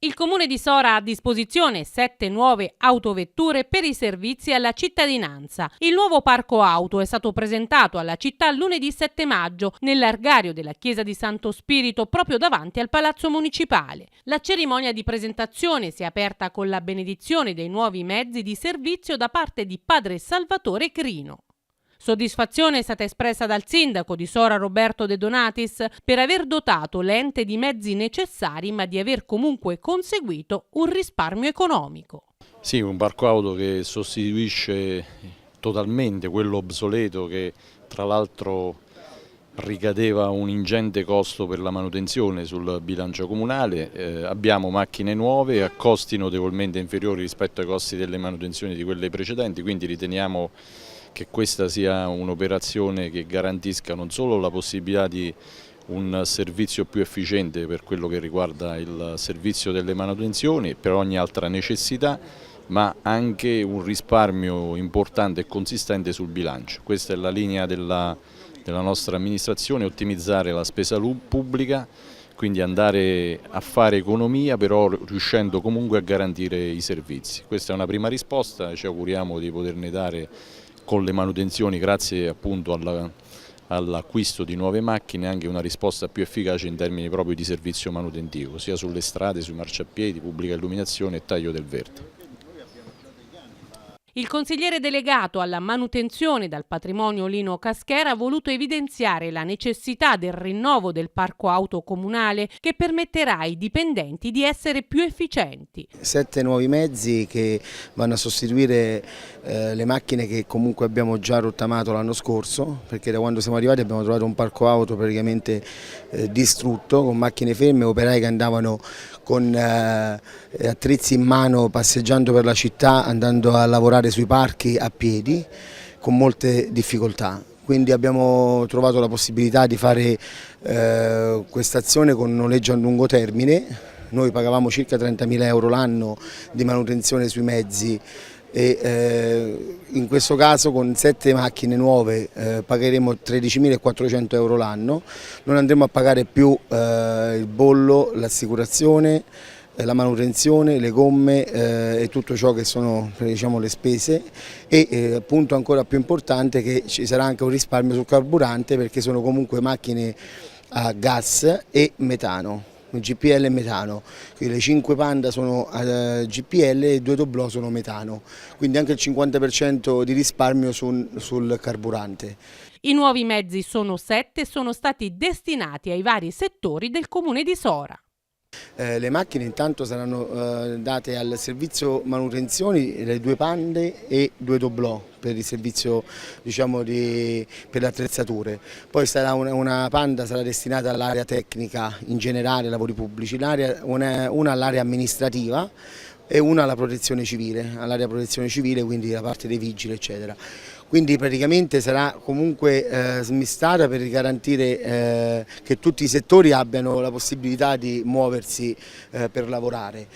Il Comune di Sora ha a disposizione 7 nuove autovetture per i servizi alla cittadinanza. Il nuovo parco auto è stato presentato alla città lunedì 7 maggio nel largario della chiesa di Santo Spirito proprio davanti al Palazzo Municipale. La cerimonia di presentazione si è aperta con la benedizione dei nuovi mezzi di servizio da parte di Padre Salvatore Crino. Soddisfazione è stata espressa dal sindaco di Sora Roberto De Donatis per aver dotato l'ente di mezzi necessari, ma di aver comunque conseguito un risparmio economico. Sì, un parco auto che sostituisce totalmente quello obsoleto che tra l'altro ricadeva un ingente costo per la manutenzione sul bilancio comunale. Abbiamo macchine nuove a costi notevolmente inferiori rispetto ai costi delle manutenzioni di quelle precedenti, quindi riteniamo che questa sia un'operazione che garantisca non solo la possibilità di un servizio più efficiente per quello che riguarda il servizio delle manutenzioni per ogni altra necessità, ma anche un risparmio importante e consistente sul bilancio. Questa è la linea della nostra amministrazione: ottimizzare la spesa pubblica, quindi andare a fare economia, però riuscendo comunque a garantire i servizi. Questa è una prima risposta, ci auguriamo di poterne dare con le manutenzioni, grazie appunto all'acquisto di nuove macchine, anche una risposta più efficace in termini proprio di servizio manutentivo, sia sulle strade, sui marciapiedi, pubblica illuminazione e taglio del verde. Il consigliere delegato alla manutenzione dal patrimonio Lino Caschera ha voluto evidenziare la necessità del rinnovo del parco auto comunale che permetterà ai dipendenti di essere più efficienti. 7 nuovi mezzi che vanno a sostituire le macchine che comunque abbiamo già rottamato l'anno scorso, perché da quando siamo arrivati abbiamo trovato un parco auto praticamente distrutto, con macchine ferme, operai che andavano con attrezzi in mano passeggiando per la città, andando a lavorare sui parchi a piedi con molte difficoltà. Quindi abbiamo trovato la possibilità di fare questa azione con noleggio a lungo termine. Noi pagavamo circa 30.000 euro l'anno di manutenzione sui mezzi e in questo caso con 7 macchine nuove pagheremo 13.400 euro l'anno. Non andremo a pagare più il bollo, l'assicurazione, la manutenzione, le gomme e tutto ciò che sono, diciamo, le spese, e punto ancora più importante che ci sarà anche un risparmio sul carburante, perché sono comunque macchine a gas e metano, GPL e metano. Quindi le 5 Panda sono GPL e 2 Doblò sono metano, quindi anche il 50% di risparmio sul carburante. I nuovi mezzi sono 7 e sono stati destinati ai vari settori del Comune di Sora. Le macchine intanto saranno date al servizio manutenzioni, le 2 Pande e 2 Doblò per il servizio, diciamo, per le attrezzature. Poi sarà una Panda sarà destinata all'area tecnica in generale, lavori pubblici, una all'area amministrativa e una alla protezione civile, quindi la parte dei vigili eccetera. Quindi praticamente sarà comunque smistata per garantire che tutti i settori abbiano la possibilità di muoversi per lavorare.